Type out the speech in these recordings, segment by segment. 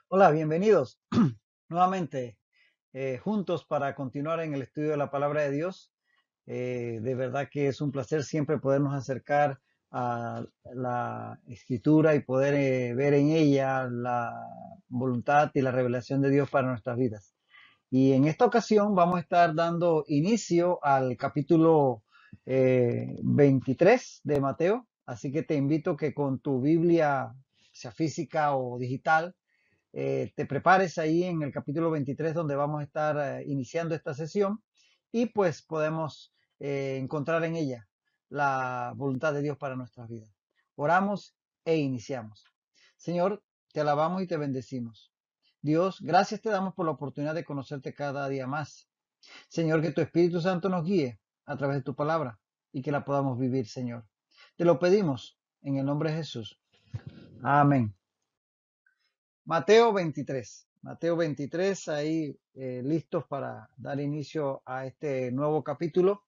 Hola, bienvenidos nuevamente juntos para continuar en el estudio de la palabra de Dios. De verdad que es un placer siempre podernos acercar a la escritura y poder ver en ella la voluntad y la revelación de Dios para nuestras vidas. Y en esta ocasión vamos a estar dando inicio al capítulo 23 de Mateo. Así que te invito que con tu Biblia, sea física o digital, te prepares ahí en el capítulo 23 donde vamos a estar iniciando esta sesión y pues podemos encontrar en ella la voluntad de Dios para nuestras vidas. Oramos e iniciamos. Señor, te alabamos y te bendecimos. Dios, gracias te damos por la oportunidad de conocerte cada día más. Señor, que tu Espíritu Santo nos guíe a través de tu palabra y que la podamos vivir, Señor. Te lo pedimos en el nombre de Jesús. Amén. Mateo 23. Mateo 23, ahí listos para dar inicio a este nuevo capítulo.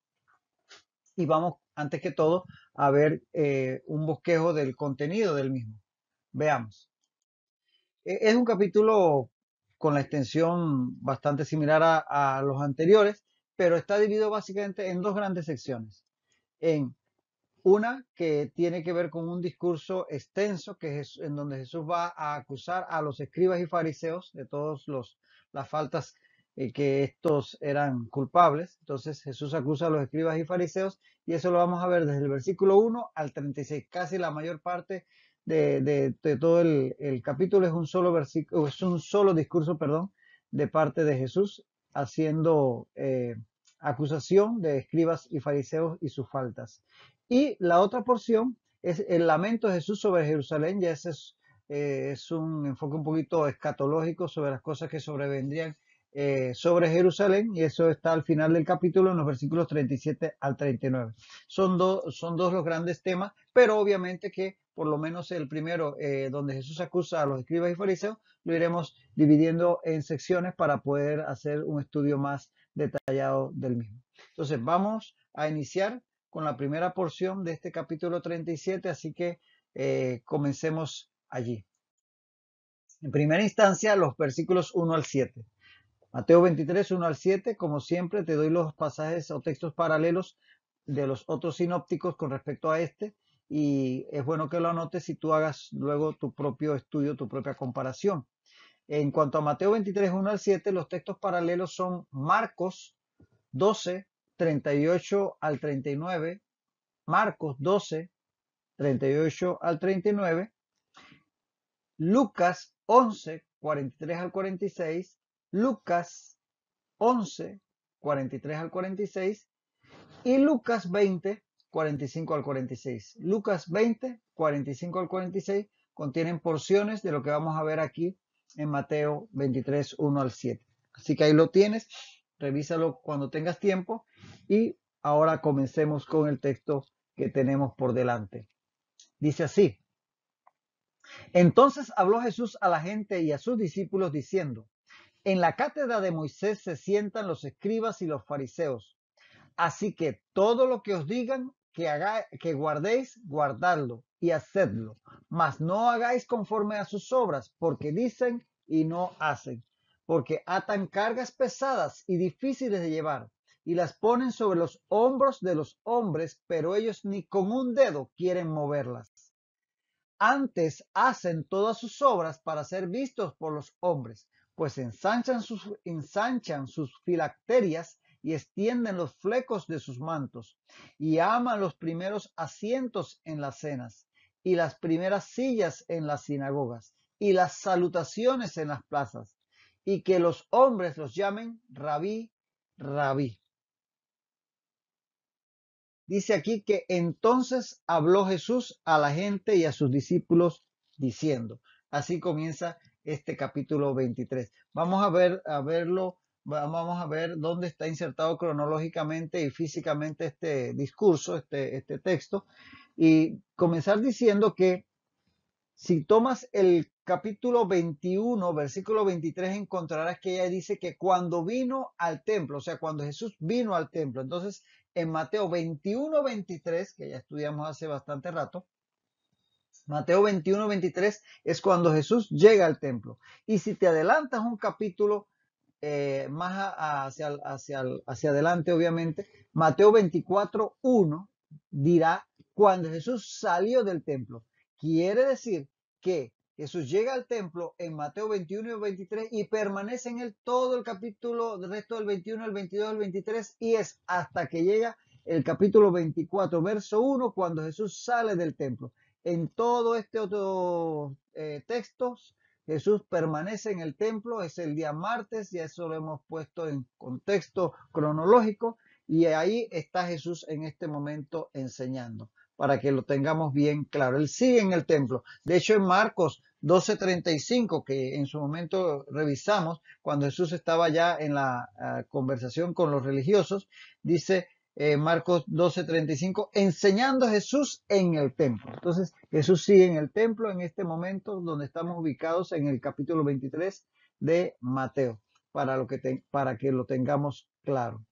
Y vamos, antes que todo, a ver un bosquejo del contenido del mismo. Veamos. Es un capítulo con la extensión bastante similar a los anteriores, pero está dividido básicamente en dos grandes secciones. En una que tiene que ver con un discurso extenso en donde Jesús va a acusar a los escribas y fariseos de todas las faltas que estos eran culpables. Entonces Jesús acusa a los escribas y fariseos y eso lo vamos a ver desde el versículo 1 al 36. Casi la mayor parte de todo el capítulo es un solo versículo, es un solo discurso, perdón, de parte de Jesús haciendo acusación de escribas y fariseos y sus faltas. Y la otra porción es el lamento de Jesús sobre Jerusalén. Ya ese es un enfoque un poquito escatológico sobre las cosas que sobrevendrían sobre Jerusalén, y eso está al final del capítulo en los versículos 37 al 39. Son dos los grandes temas, pero obviamente que por lo menos el primero, donde Jesús acusa a los escribas y fariseos, lo iremos dividiendo en secciones para poder hacer un estudio más detallado del mismo. Entonces vamos a iniciar con la primera porción de este capítulo 37, así que comencemos allí. En primera instancia, los versículos 1 al 7. Mateo 23, 1 al 7, como siempre, te doy los pasajes o textos paralelos de los otros sinópticos con respecto a este, y es bueno que lo anotes y tú hagas luego tu propio estudio, tu propia comparación. En cuanto a Mateo 23, 1 al 7, los textos paralelos son Marcos 12, 38 al 39, Marcos 12, 38 al 39, Lucas 11, 43 al 46, Lucas 11, 43 al 46 y Lucas 20, 45 al 46. Lucas 20, 45 al 46 contienen porciones de lo que vamos a ver aquí en Mateo 23, 1 al 7. Así que ahí lo tienes, revísalo cuando tengas tiempo y ahora comencemos con el texto que tenemos por delante. Dice así: entonces habló Jesús a la gente y a sus discípulos diciendo: en la cátedra de Moisés se sientan los escribas y los fariseos. Así que todo lo que os digan que guardéis, guardadlo y hacedlo. Mas no hagáis conforme a sus obras, porque dicen y no hacen. Porque atan cargas pesadas y difíciles de llevar, y las ponen sobre los hombros de los hombres, pero ellos ni con un dedo quieren moverlas. Antes hacen todas sus obras para ser vistos por los hombres, pues ensanchan sus filacterias y extienden los flecos de sus mantos, y aman los primeros asientos en las cenas, y las primeras sillas en las sinagogas, y las salutaciones en las plazas, y que los hombres los llamen rabí, rabí. Dice aquí que entonces habló Jesús a la gente y a sus discípulos diciendo. Así comienza este capítulo 23. Vamos a verlo, vamos a ver dónde está insertado cronológicamente y físicamente este discurso, este texto, y comenzar diciendo que si tomas el capítulo 21, versículo 23, encontrarás que ella dice que cuando vino al templo, o sea, cuando Jesús vino al templo, entonces en Mateo 21-23, que ya estudiamos hace bastante rato. Mateo 21-23 es cuando Jesús llega al templo. Y si te adelantas un capítulo más hacia adelante, obviamente, Mateo 24:1 dirá cuando Jesús salió del templo. Quiere decir que Jesús llega al templo en Mateo 21-23 y permanece en él todo el capítulo, el resto del 21, el 22, el 23, y es hasta que llega el capítulo 24, verso 1, cuando Jesús sale del templo. En todo este otro textos, Jesús permanece en el templo, es el día martes, y eso lo hemos puesto en contexto cronológico, y ahí está Jesús en este momento enseñando, para que lo tengamos bien claro. Él sigue en el templo. De hecho, en Marcos 12:35, que en su momento revisamos, cuando Jesús estaba ya en la conversación con los religiosos, dice Marcos 12:35, enseñando a Jesús en el templo. Entonces, Jesús sigue en el templo en este momento donde estamos ubicados en el capítulo 23 de Mateo, para que lo tengamos claro.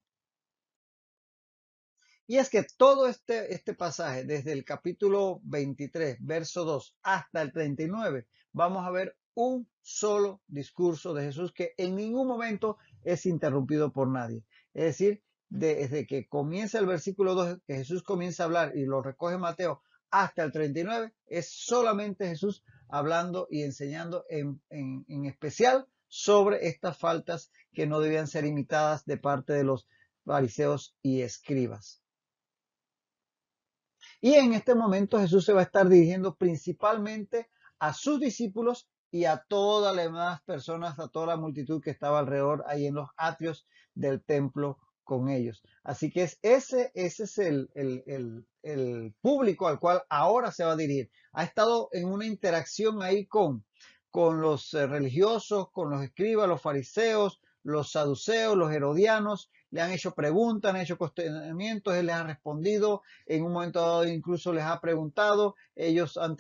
Y es que todo este pasaje, desde el capítulo 23, verso 2, hasta el 39, vamos a ver un solo discurso de Jesús que en ningún momento es interrumpido por nadie. Es decir, desde que comienza el versículo 2, que Jesús comienza a hablar y lo recoge Mateo, hasta el 39, es solamente Jesús hablando y enseñando en especial sobre estas faltas que no debían ser imitadas de parte de los fariseos y escribas. Y en este momento Jesús se va a estar dirigiendo principalmente a sus discípulos y a todas las demás personas, a toda la multitud que estaba alrededor ahí en los atrios del templo con ellos. Así que ese es el público al cual ahora se va a dirigir. Ha estado en una interacción ahí con los religiosos, con los escribas, los fariseos, los saduceos, los herodianos. Le han hecho preguntas, han hecho cuestionamientos, él les ha respondido, en un momento dado incluso les ha preguntado, ellos han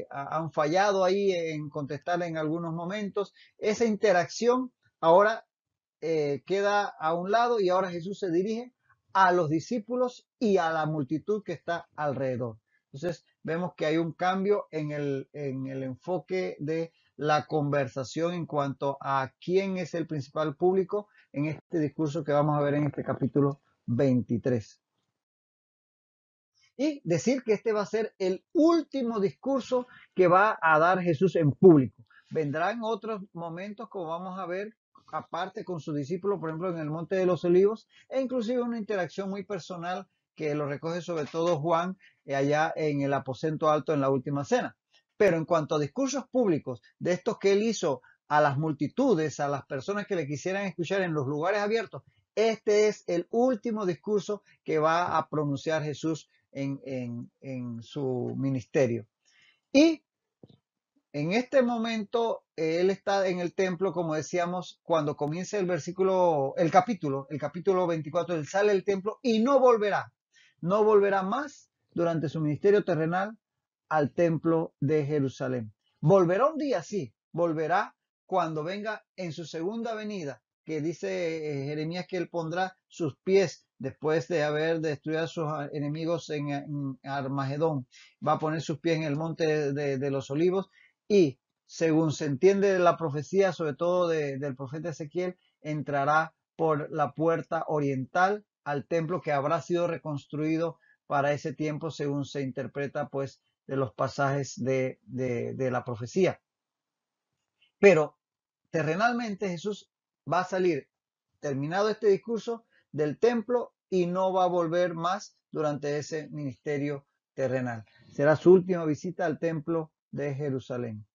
han fallado ahí en contestar en algunos momentos. Esa interacción ahora queda a un lado y ahora Jesús se dirige a los discípulos y a la multitud que está alrededor. Entonces vemos que hay un cambio en el enfoque de la conversación en cuanto a quién es el principal público en este discurso que vamos a ver en este capítulo 23. Y decir que este va a ser el último discurso que va a dar Jesús en público. Vendrán otros momentos, como vamos a ver, aparte con sus discípulos, por ejemplo, en el Monte de los Olivos, e inclusive una interacción muy personal que lo recoge sobre todo Juan allá en el aposento alto en la última cena. Pero en cuanto a discursos públicos, de estos que él hizo a las multitudes, a las personas que le quisieran escuchar en los lugares abiertos, este es el último discurso que va a pronunciar Jesús en su ministerio. Y en este momento él está en el templo, como decíamos, cuando comienza el capítulo 24, él sale del templo y no volverá más durante su ministerio terrenal al templo de Jerusalén. Volverá un día, sí, volverá cuando venga en su segunda venida, que dice Jeremías que él pondrá sus pies después de haber destruido a sus enemigos en Armagedón. Va a poner sus pies en el monte de los olivos y, según se entiende de la profecía, sobre todo del profeta Ezequiel, entrará por la puerta oriental al templo que habrá sido reconstruido para ese tiempo, según se interpreta pues de los pasajes de la profecía. Pero terrenalmente Jesús va a salir, terminado este discurso, del templo y no va a volver más durante ese ministerio terrenal. Será su última visita al templo de Jerusalén.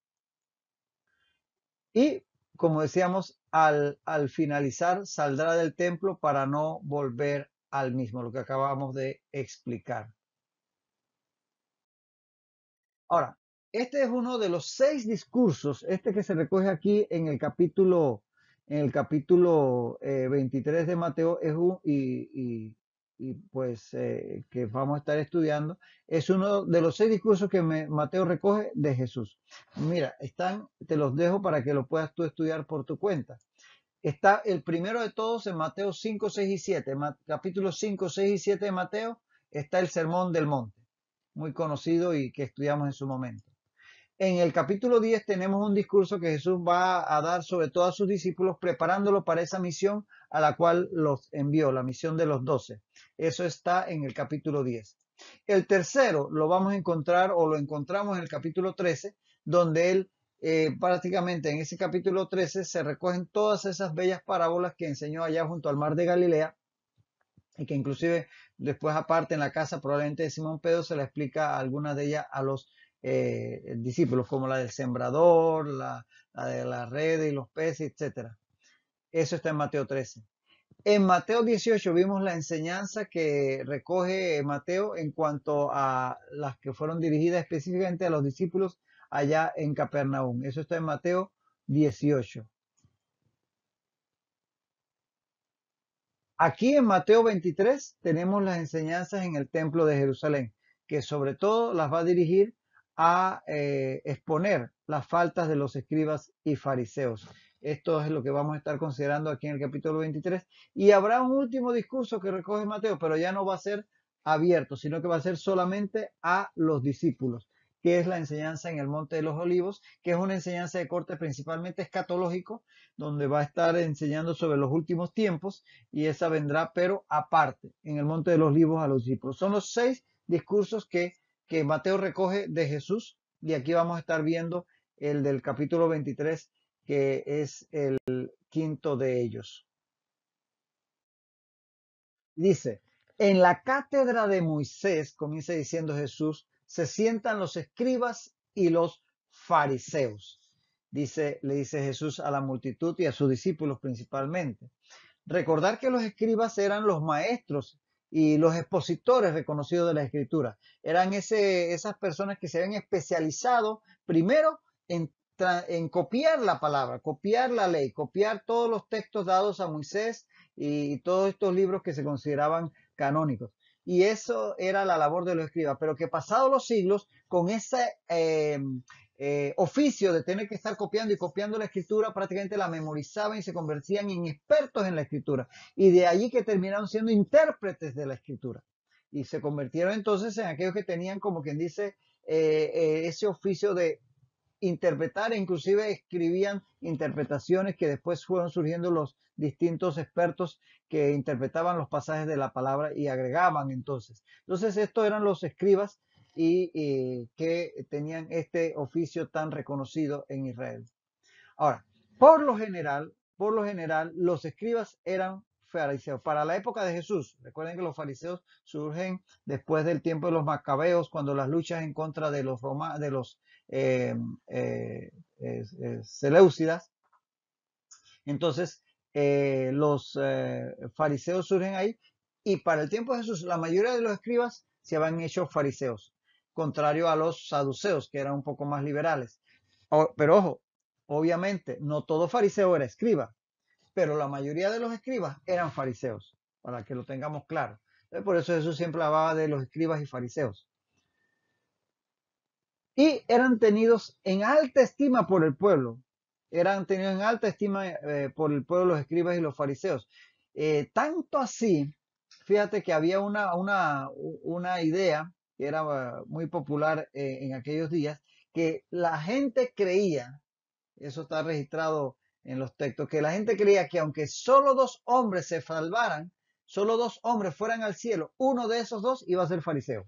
Y, como decíamos, al finalizar saldrá del templo para no volver al mismo, lo que acabamos de explicar. Ahora, este es uno de los 6 discursos, este que se recoge aquí en el capítulo 23 de Mateo, pues que vamos a estar estudiando, es uno de los 6 discursos que Mateo recoge de Jesús. Mira, te los dejo para que lo puedas tú estudiar por tu cuenta. Está el primero de todos en Mateo 5, 6 y 7. Capítulos 5, 6 y 7 de Mateo está el Sermón del Monte, muy conocido y que estudiamos en su momento. En el capítulo 10 tenemos un discurso que Jesús va a dar sobre todos sus discípulos, preparándolos para esa misión a la cual los envió, la misión de los 12. Eso está en el capítulo 10. El tercero lo vamos a encontrar o lo encontramos en el capítulo 13, donde él prácticamente en ese capítulo 13 se recogen todas esas bellas parábolas que enseñó allá junto al mar de Galilea y que inclusive después aparte en la casa probablemente de Simón Pedro se le explica algunas de ellas a los discípulos, como la del sembrador, la de la red y los peces, etcétera. Eso está en Mateo 13. En Mateo 18 vimos la enseñanza que recoge Mateo en cuanto a las que fueron dirigidas específicamente a los discípulos allá en Capernaum. Eso está en Mateo 18. Aquí en Mateo 23 tenemos las enseñanzas en el templo de Jerusalén, que sobre todo las va a dirigir a exponer las faltas de los escribas y fariseos. Esto es lo que vamos a estar considerando aquí en el capítulo 23. Y habrá un último discurso que recoge Mateo, pero ya no va a ser abierto, sino que va a ser solamente a los discípulos, que es la enseñanza en el Monte de los Olivos, que es una enseñanza de corte principalmente escatológico, donde va a estar enseñando sobre los últimos tiempos y esa vendrá, pero aparte, en el Monte de los Olivos a los discípulos. Son los 6 discursos que Mateo recoge de Jesús y aquí vamos a estar viendo el del capítulo 23, que es el quinto de ellos. Dice, en la cátedra de Moisés, comienza diciendo Jesús, se sientan los escribas y los fariseos. Le dice Jesús a la multitud y a sus discípulos principalmente. Recordar que los escribas eran los maestros y los expositores reconocidos de la escritura. Eran esas personas que se habían especializado primero en copiar la palabra, copiar la ley, copiar todos los textos dados a Moisés y todos estos libros que se consideraban canónicos. Y eso era la labor de los escribas, pero que pasados los siglos, con ese oficio de tener que estar copiando y copiando la escritura, prácticamente la memorizaban y se convertían en expertos en la escritura. Y de allí que terminaron siendo intérpretes de la escritura. Y se convirtieron entonces en aquellos que tenían, como quien dice, ese oficio de interpretar e inclusive escribían interpretaciones que después fueron surgiendo los distintos expertos que interpretaban los pasajes de la palabra y agregaban entonces. Entonces estos eran los escribas y que tenían este oficio tan reconocido en Israel. Ahora, por lo general, los escribas eran fariseos. Para la época de Jesús, recuerden que los fariseos surgen después del tiempo de los macabeos, cuando las luchas en contra de los eh, seleucidas. Entonces, los fariseos surgen ahí y para el tiempo de Jesús, la mayoría de los escribas se habían hecho fariseos, contrario a los saduceos, que eran un poco más liberales. Pero ojo, obviamente, no todo fariseo era escriba, pero la mayoría de los escribas eran fariseos, para que lo tengamos claro. Por eso Jesús siempre hablaba de los escribas y fariseos. Y eran tenidos en alta estima por el pueblo. Eran tenidos en alta estima por el pueblo los escribas y los fariseos. Tanto así, fíjate que había una idea que era muy popular en aquellos días, que la gente creía, eso está registrado en los textos, que la gente creía que aunque solo 2 hombres se salvaran, solo 2 hombres fueran al cielo, uno de esos 2 iba a ser fariseo.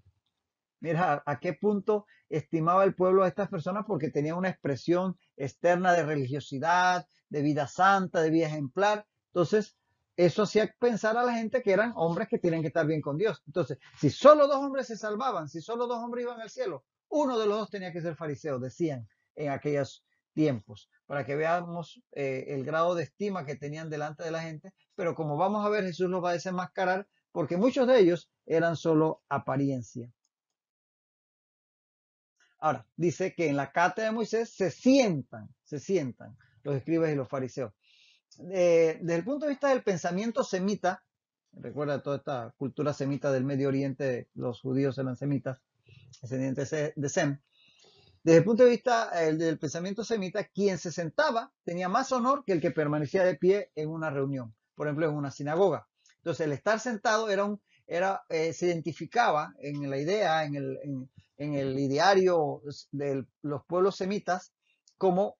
Mira a qué punto estimaba el pueblo a estas personas porque tenía una expresión externa de religiosidad, de vida santa, de vida ejemplar. Entonces, eso hacía pensar a la gente que eran hombres que tienen que estar bien con Dios. Entonces, si solo 2 hombres se salvaban, si solo 2 hombres iban al cielo, uno de los 2 tenía que ser fariseo, decían en aquellos tiempos, para que veamos el grado de estima que tenían delante de la gente. Pero como vamos a ver, Jesús los va a desenmascarar porque muchos de ellos eran solo apariencia. Ahora, dice que en la cátedra de Moisés se sientan los escribas y los fariseos. Desde el punto de vista del pensamiento semita, recuerda toda esta cultura semita del Medio Oriente, los judíos eran semitas, descendientes de Sem. Desde el punto de vista del pensamiento semita, quien se sentaba tenía más honor que el que permanecía de pie en una reunión, por ejemplo, en una sinagoga. Entonces, el estar sentado se identificaba en la idea, en el ideario de los pueblos semitas, como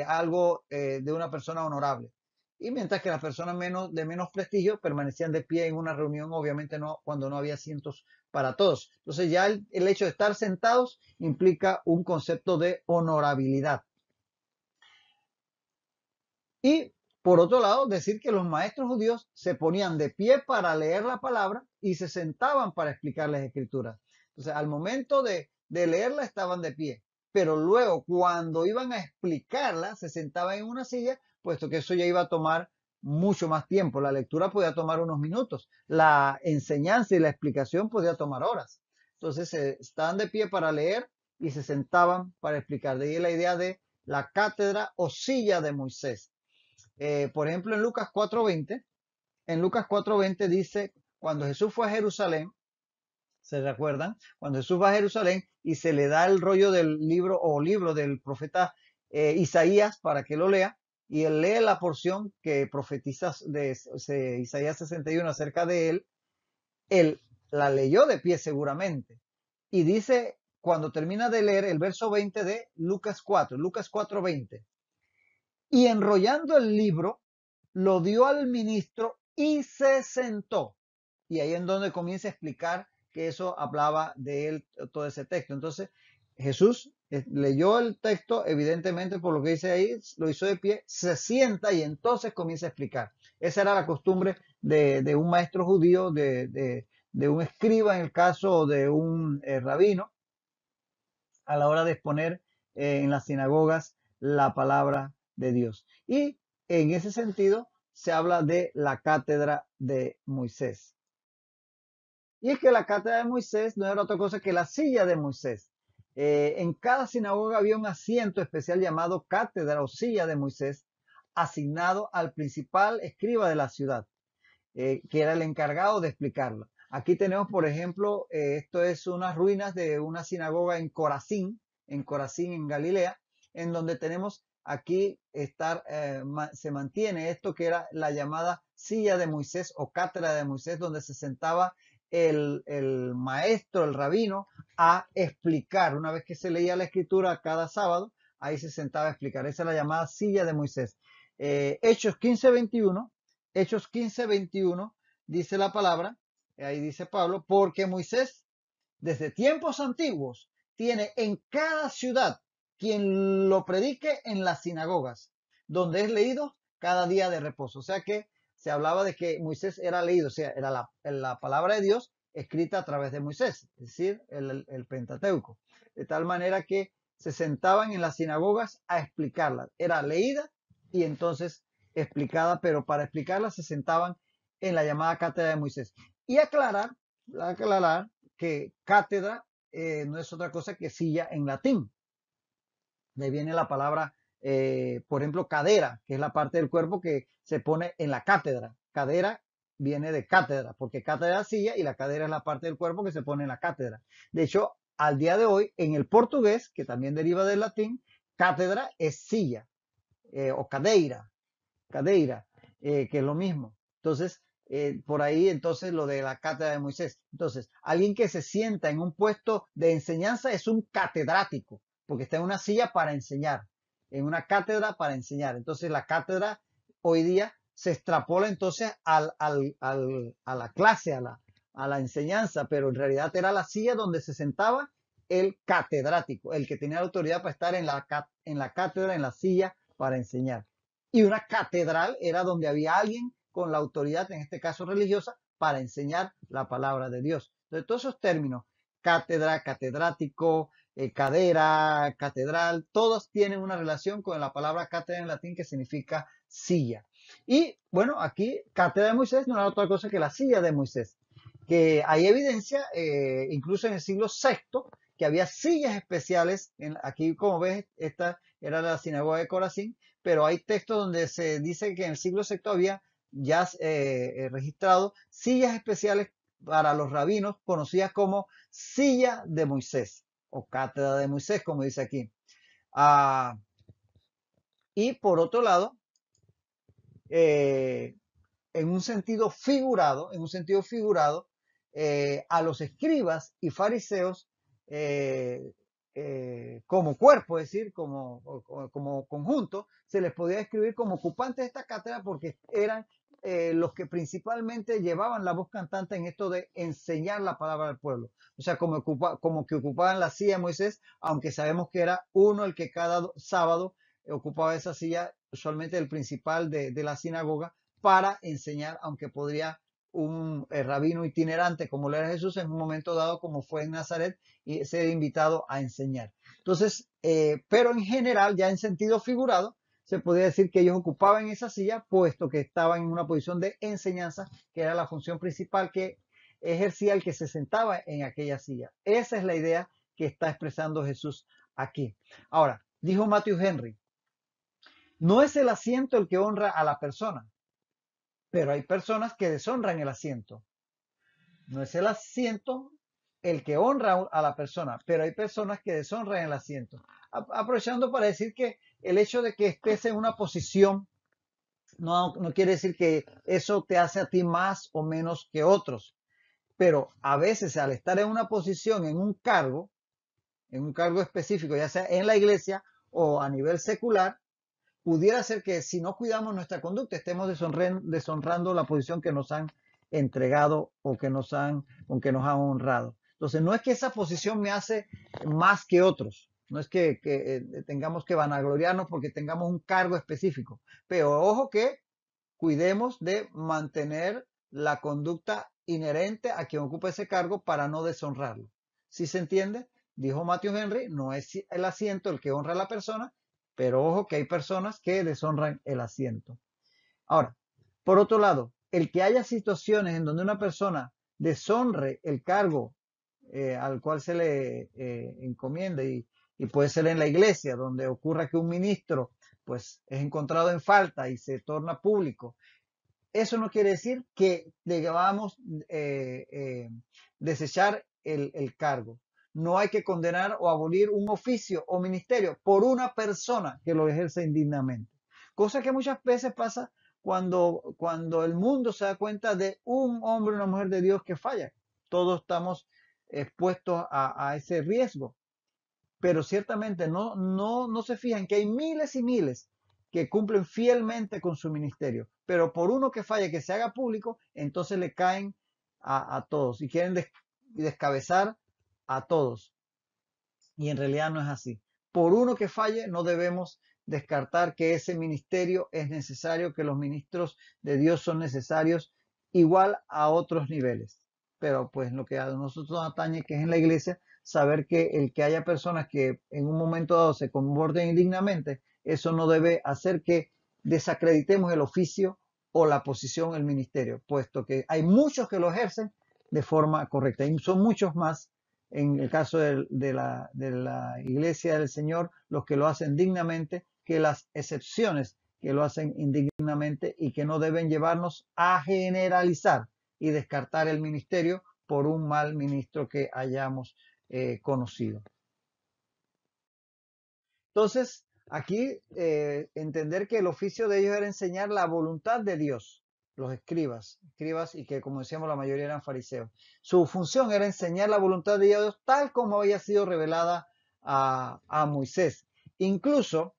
algo de una persona honorable. Y mientras que las personas de menos prestigio permanecían de pie en una reunión, obviamente no, cuando no había asientos para todos. Entonces ya el hecho de estar sentados implica un concepto de honorabilidad. Y por otro lado, decir que los maestros judíos se ponían de pie para leer la palabra y se sentaban para explicar las escrituras. Entonces, al momento de leerla estaban de pie, pero luego cuando iban a explicarla se sentaban en una silla, puesto que eso ya iba a tomar mucho más tiempo. La lectura podía tomar unos minutos, la enseñanza y la explicación podía tomar horas. Entonces, estaban de pie para leer y se sentaban para explicar. De ahí la idea de la cátedra o silla de Moisés. Por ejemplo, en Lucas 4:20 dice, cuando Jesús fue a Jerusalén, ¿se recuerdan? Cuando Jesús va a Jerusalén y se le da el rollo del libro del profeta Isaías para que lo lea, y él lee la porción que profetiza de Isaías 61 acerca de él la leyó de pie seguramente. Y dice, cuando termina de leer el verso 20 de Lucas 4:20, y enrollando el libro, lo dio al ministro y se sentó. Y ahí en donde comienza a explicar que eso hablaba de él, todo ese texto. Entonces, Jesús leyó el texto, evidentemente por lo que dice ahí, lo hizo de pie, se sienta y entonces comienza a explicar. Esa era la costumbre de un maestro judío, de un escriba, en el caso de un rabino, a la hora de exponer en las sinagogas la palabra de Dios. Y en ese sentido se habla de la cátedra de Moisés. Y es que la cátedra de Moisés no era otra cosa que la silla de Moisés. En cada sinagoga había un asiento especial llamado cátedra o silla de Moisés, asignado al principal escriba de la ciudad, que era el encargado de explicarlo. Aquí tenemos, por ejemplo, esto es unas ruinas de una sinagoga en Corazín, en Galilea, en donde tenemos aquí se mantiene esto que era la llamada silla de Moisés o cátedra de Moisés, donde se sentaba el maestro, el rabino, a explicar. Una vez que se leía la escritura cada sábado, ahí se sentaba a explicar. Esa es la llamada silla de Moisés. Hechos 15:21 Hechos 15:21 dice la palabra, ahí dice Pablo, porque Moisés desde tiempos antiguos tiene en cada ciudad quien lo predique en las sinagogas, donde es leído cada día de reposo. O sea que se hablaba de que Moisés era leído, o sea, era la palabra de Dios escrita a través de Moisés, es decir, el Pentateuco. De tal manera que se sentaban en las sinagogas a explicarla. Era leída y entonces explicada, pero para explicarla se sentaban en la llamada cátedra de Moisés. Y aclarar que cátedra no es otra cosa que silla en latín. De ahí viene la palabra, por ejemplo, cadera, que es la parte del cuerpo que se pone en la cátedra. Cadera viene de cátedra, porque cátedra es silla y la cadera es la parte del cuerpo que se pone en la cátedra. De hecho, al día de hoy, en el portugués, que también deriva del latín, cátedra es silla o cadeira, que es lo mismo. Entonces, por ahí entonces lo de la cátedra de Moisés. Entonces, alguien que se sienta en un puesto de enseñanza es un catedrático, porque está en una silla para enseñar, en una cátedra para enseñar. Entonces, la cátedra hoy día se extrapola entonces a la clase, a la enseñanza, pero en realidad era la silla donde se sentaba el catedrático, el que tenía la autoridad para estar en la cátedra, en la silla para enseñar. Y una catedral era donde había alguien con la autoridad, en este caso religiosa, para enseñar la palabra de Dios. Entonces, todos esos términos, cátedra, catedrático, cadera, catedral, todos tienen una relación con la palabra cátedra en latín que significa silla. Y bueno, aquí cátedra de Moisés no era otra cosa que la silla de Moisés, que hay evidencia, incluso en el siglo VI, que había sillas especiales. Aquí, como ves, esta era la sinagoga de Corazín, pero hay textos donde se dice que en el siglo VI había ya registrado sillas especiales para los rabinos, conocidas como silla de Moisés o cátedra de Moisés, como dice aquí. Ah, y por otro lado, eh, en un sentido figurado, a los escribas y fariseos eh, como cuerpo, es decir, como conjunto, se les podía describir como ocupantes de esta cátedra porque eran los que principalmente llevaban la voz cantante en esto de enseñar la palabra al pueblo. O sea, como que ocupaban la silla de Moisés, aunque sabemos que era uno el que cada sábado ocupaba esa silla, usualmente el principal de la sinagoga, para enseñar, aunque podría un rabino itinerante como lo era Jesús en un momento dado, como fue en Nazaret, y ser invitado a enseñar. Entonces, pero en general, ya en sentido figurado, se podría decir que ellos ocupaban esa silla, puesto que estaban en una posición de enseñanza, que era la función principal que ejercía el que se sentaba en aquella silla. Esa es la idea que está expresando Jesús aquí. Ahora, dijo Matthew Henry, no es el asiento el que honra a la persona, pero hay personas que deshonran el asiento. No es el asiento el que honra a la persona, pero hay personas que deshonran el asiento. Aprovechando para decir que el hecho de que estés en una posición no quiere decir que eso te hace a ti más o menos que otros, pero a veces al estar en una posición, en un cargo específico, ya sea en la iglesia o a nivel secular, pudiera ser que si no cuidamos nuestra conducta estemos deshonrando la posición que nos han entregado o que nos han honrado. Entonces, no es que esa posición me hace más que otros, no es que tengamos que vanagloriarnos porque tengamos un cargo específico, pero ojo que cuidemos de mantener la conducta inherente a quien ocupa ese cargo para no deshonrarlo. ¿Sí se entiende? Dijo Matthew Henry, no es el asiento el que honra a la persona, pero ojo que hay personas que deshonran el asiento. Ahora, por otro lado, el que haya situaciones en donde una persona deshonre el cargo al cual se le encomienda y puede ser en la iglesia, donde ocurra que un ministro pues es encontrado en falta y se torna público. Eso no quiere decir que debamos desechar el cargo. No hay que condenar o abolir un oficio o ministerio por una persona que lo ejerce indignamente. Cosa que muchas veces pasa cuando el mundo se da cuenta de un hombre o una mujer de Dios que falla. Todos estamos expuestos a ese riesgo, pero ciertamente no se fijan que hay miles y miles que cumplen fielmente con su ministerio, pero por uno que falle, que se haga público, entonces le caen a todos y quieren descabezar a todos. Y en realidad no es así. Por uno que falle, no debemos descartar que ese ministerio es necesario, que los ministros de Dios son necesarios igual a otros niveles. Pero pues lo que a nosotros nos atañe, que es en la iglesia, saber que el que haya personas que en un momento dado se comporten indignamente, eso no debe hacer que desacreditemos el oficio o la posición, el ministerio, puesto que hay muchos que lo ejercen de forma correcta. Y son muchos más en el caso de la iglesia del Señor, los que lo hacen dignamente, que las excepciones que lo hacen indignamente y que no deben llevarnos a generalizar y descartar el ministerio por un mal ministro que hayamos conocido. Entonces, aquí entender que el oficio de ellos era enseñar la voluntad de Dios, los escribas, y que como decíamos la mayoría eran fariseos. Su función era enseñar la voluntad de Dios tal como había sido revelada a Moisés. Incluso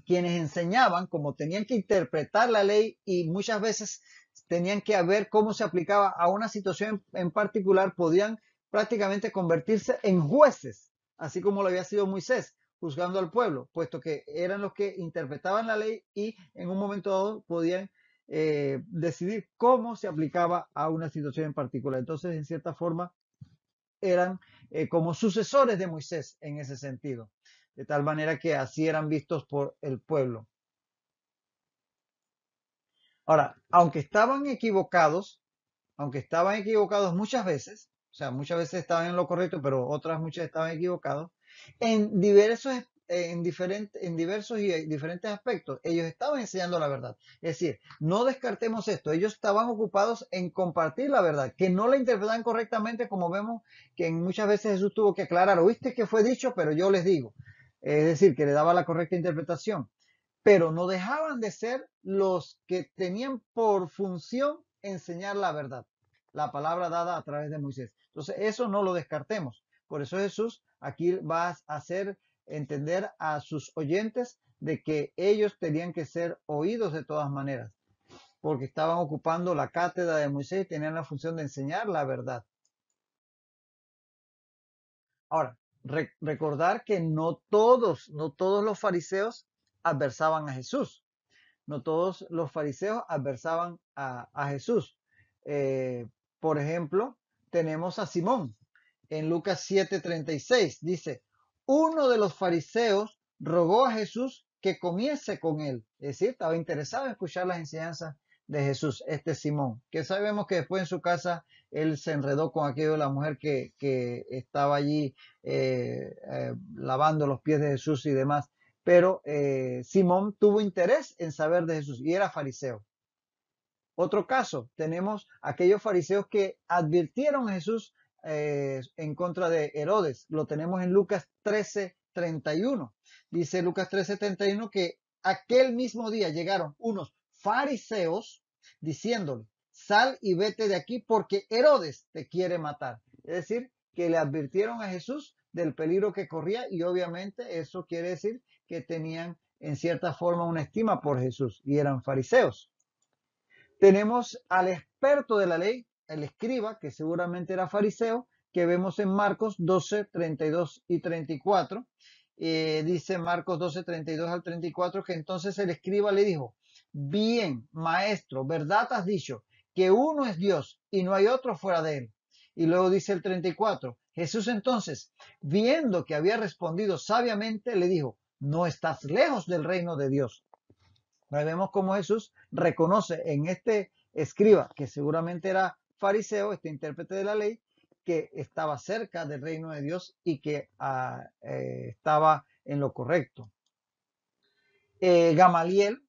quienes enseñaban, como tenían que interpretar la ley y muchas veces tenían que ver cómo se aplicaba a una situación en particular, podían prácticamente convertirse en jueces, así como lo había sido Moisés, juzgando al pueblo, puesto que eran los que interpretaban la ley y en un momento dado podían decidir cómo se aplicaba a una situación en particular. Entonces, en cierta forma, eran como sucesores de Moisés en ese sentido, de tal manera que así eran vistos por el pueblo. Ahora, aunque estaban equivocados muchas veces, o sea, muchas veces estaban en lo correcto, pero otras muchas estaban equivocados, en diversos en diversos y diferentes aspectos. Ellos estaban enseñando la verdad. Es decir, no descartemos esto. Ellos estaban ocupados en compartir la verdad, que no la interpretaban correctamente, como vemos que muchas veces Jesús tuvo que aclarar, oíste que fue dicho, pero yo les digo. Es decir, que le daba la correcta interpretación. Pero no dejaban de ser los que tenían por función enseñar la verdad, la palabra dada a través de Moisés. Entonces, eso no lo descartemos. Por eso Jesús aquí va a hacer entender a sus oyentes de que ellos tenían que ser oídos de todas maneras, porque estaban ocupando la cátedra de Moisés y tenían la función de enseñar la verdad. Ahora, recordar que no todos los fariseos adversaban a Jesús. No todos los fariseos adversaban a Jesús. Eh, por ejemplo, tenemos a Simón. En Lucas 7:36 dice, uno de los fariseos rogó a Jesús que comiese con él. Es decir, estaba interesado en escuchar las enseñanzas de Jesús, este Simón, que sabemos que después en su casa él se enredó con aquello de la mujer que estaba allí lavando los pies de Jesús y demás. Pero Simón tuvo interés en saber de Jesús y era fariseo. Otro caso, tenemos aquellos fariseos que advirtieron a Jesús en contra de Herodes. Lo tenemos en Lucas 13:31. Dice Lucas 13:31 que aquel mismo día llegaron unos fariseos diciéndole, sal y vete de aquí porque Herodes te quiere matar. Es decir, que le advirtieron a Jesús del peligro que corría y obviamente eso quiere decir que tenían en cierta forma una estima por Jesús y eran fariseos. Tenemos al experto de la ley, el escriba, que seguramente era fariseo, que vemos en Marcos 12:32 y 34. Dice Marcos 12:32 al 34 que entonces el escriba le dijo, bien, maestro, verdad has dicho, que uno es Dios y no hay otro fuera de él. Y luego dice el 34, Jesús entonces, viendo que había respondido sabiamente, le dijo, no estás lejos del reino de Dios. Vemos cómo Jesús reconoce en este escriba, que seguramente era fariseo, este intérprete de la ley, que estaba cerca del reino de Dios y que estaba en lo correcto. Gamaliel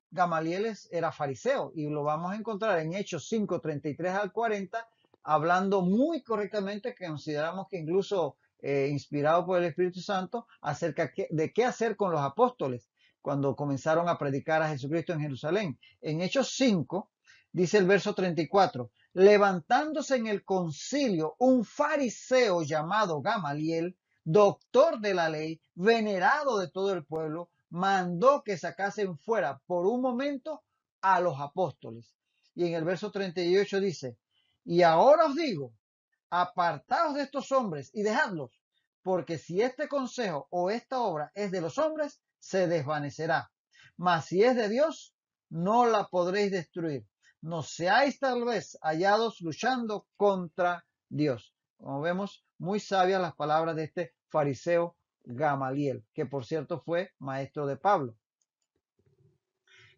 era fariseo y lo vamos a encontrar en Hechos 5:33 al 40, hablando muy correctamente, que consideramos que incluso inspirado por el Espíritu Santo, acerca de qué hacer con los apóstoles cuando comenzaron a predicar a Jesucristo en Jerusalén. En Hechos 5, dice el verso 34, levantándose en el concilio un fariseo llamado Gamaliel, doctor de la ley, venerado de todo el pueblo, mandó que sacasen fuera por un momento a los apóstoles. Y en el verso 38 dice, y ahora os digo, apartaos de estos hombres y dejadlos, porque si este consejo o esta obra es de los hombres, se desvanecerá. Mas si es de Dios, no la podréis destruir. No seáis tal vez hallados luchando contra Dios. Como vemos, muy sabias las palabras de este fariseo Gamaliel, que por cierto fue maestro de Pablo.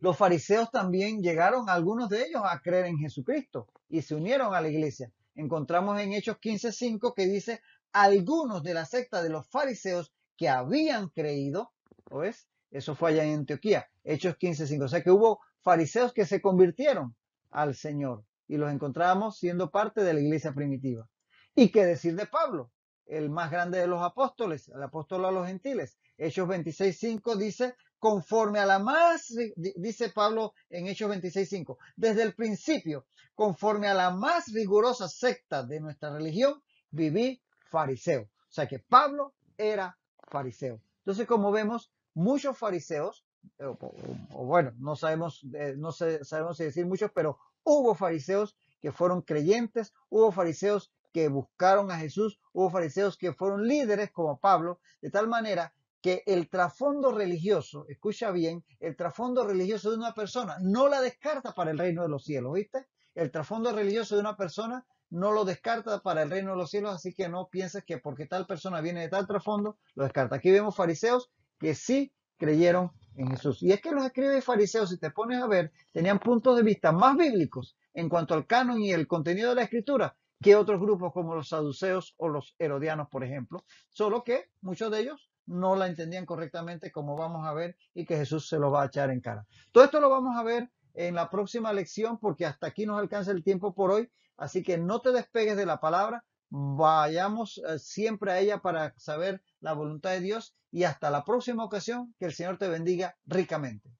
Los fariseos también llegaron, algunos de ellos, a creer en Jesucristo y se unieron a la iglesia. Encontramos en Hechos 15:5 que dice, algunos de la secta de los fariseos que habían creído, ¿lo ves? Eso fue allá en Antioquía, Hechos 15:5. O sea que hubo fariseos que se convirtieron al Señor y los encontramos siendo parte de la iglesia primitiva. ¿Y qué decir de Pablo? El más grande de los apóstoles, el apóstol a los gentiles. Hechos 26:5 dice, conforme a la más, dice Pablo en Hechos 26:5, desde el principio, conforme a la más rigurosa secta de nuestra religión, viví fariseo. O sea que Pablo era fariseo. Entonces, como vemos, muchos fariseos, o bueno, no sabemos si decir muchos, pero hubo fariseos que fueron creyentes, hubo fariseos que buscaron a Jesús, hubo fariseos que fueron líderes como Pablo, de tal manera que el trasfondo religioso, escucha bien, el trasfondo religioso de una persona no la descarta para el reino de los cielos, ¿viste? El trasfondo religioso de una persona no lo descarta para el reino de los cielos, así que no pienses que porque tal persona viene de tal trasfondo, lo descarta. Aquí vemos fariseos que sí creyeron en Jesús. Y es que los escribas fariseos, si te pones a ver, tenían puntos de vista más bíblicos en cuanto al canon y el contenido de la escritura que otros grupos como los saduceos o los herodianos, por ejemplo, solo que muchos de ellos no la entendían correctamente, como vamos a ver, y que Jesús se lo va a echar en cara. Todo esto lo vamos a ver en la próxima lección, porque hasta aquí nos alcanza el tiempo por hoy, así que no te despegues de la palabra, vayamos siempre a ella para saber la voluntad de Dios, y hasta la próxima ocasión, que el Señor te bendiga ricamente.